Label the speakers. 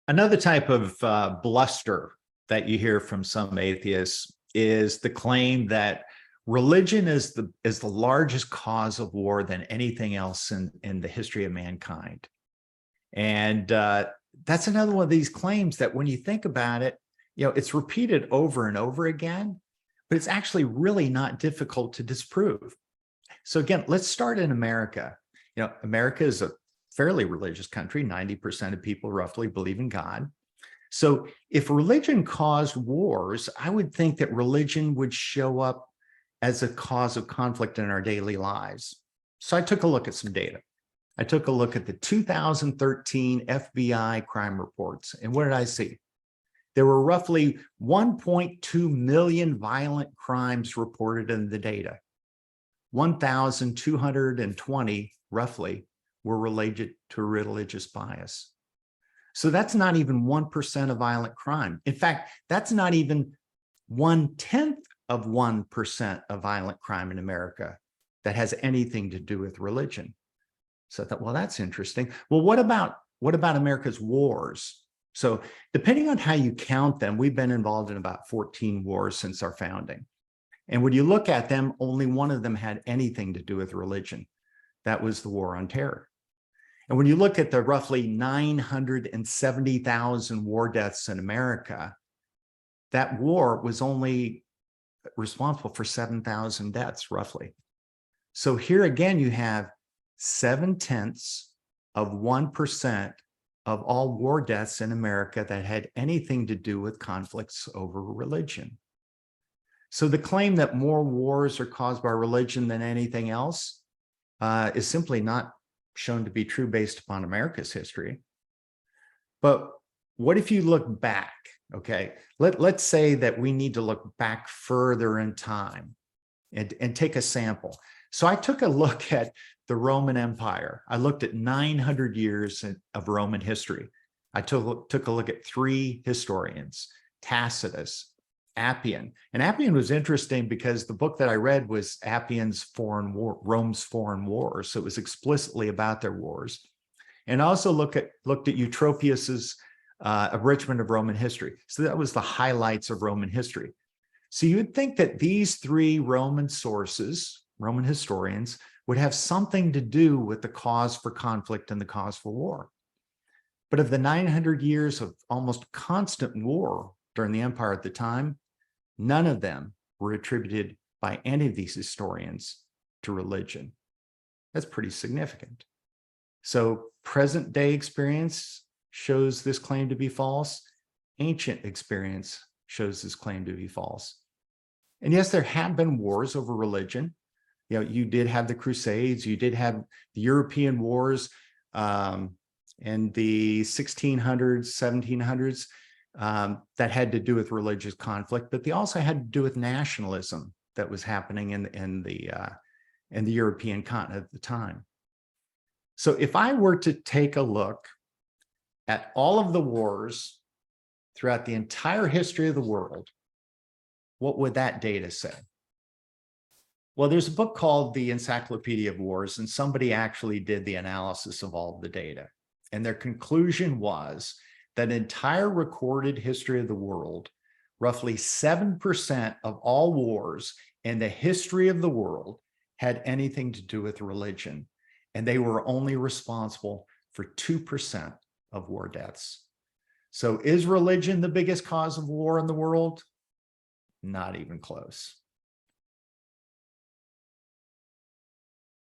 Speaker 1: Another type of bluster that you hear from some atheists is the claim that religion is the largest cause of war than anything else in the history of mankind. And that's another one of these claims that when you think about it, it's repeated over and over again, but it's actually really not difficult to disprove. So again, let's start in America. America is a fairly religious country. 90% of people roughly believe in God. So if religion caused wars, I would think that religion would show up as a cause of conflict in our daily lives. So I took a look at some data. I took a look at the 2013 FBI crime reports. And what did I see? There were roughly 1.2 million violent crimes reported in the data. 1,220 roughly were related to religious bias. So that's not even 1% of violent crime. In fact, that's not even 1/10 of 1% of violent crime in America that has anything to do with religion. So I thought, well, that's interesting. Well, what about America's wars? So depending on how you count them, we've been involved in about 14 wars since our founding. And when you look at them, only one of them had anything to do with religion. That was the War on Terror. And when you look at the roughly 970,000 war deaths in America, that war was only responsible for 7,000 deaths, roughly. So here again, you have 7/10 of 1% of all war deaths in America that had anything to do with conflicts over religion. So the claim that more wars are caused by religion than anything else is simply not shown to be true based upon America's history. But what if you look back? Okay, let's say that we need to look back further in time and take a sample. So I took a look at the Roman Empire. I looked at 900 years of Roman history. I took a look at 3 historians, Tacitus, Appian. And Appian was interesting because the book that I read was Appian's Rome's Foreign Wars. So it was explicitly about their wars. And I also looked at Eutropius's abridgment of Roman history. So that was the highlights of Roman history. So you would think that these 3 Roman sources, Roman historians, would have something to do with the cause for conflict and the cause for war. But of the 900 years of almost constant war during the empire at the time, none of them were attributed by any of these historians to religion. That's pretty significant. So present day experience shows this claim to be false. Ancient experience shows this claim to be false. And yes, there have been wars over religion. You did have the Crusades, you did have the European wars in the 1600s, 1700s that had to do with religious conflict, but they also had to do with nationalism that was happening in the European continent at the time. So if I were to take a look at all of the wars throughout the entire history of the world, what would that data say? Well, there's a book called The Encyclopedia of Wars, and somebody actually did the analysis of all of the data. And their conclusion was that entire recorded history of the world, roughly 7% of all wars in the history of the world had anything to do with religion. And they were only responsible for 2% of war deaths. So is religion the biggest cause of war in the world? Not even close.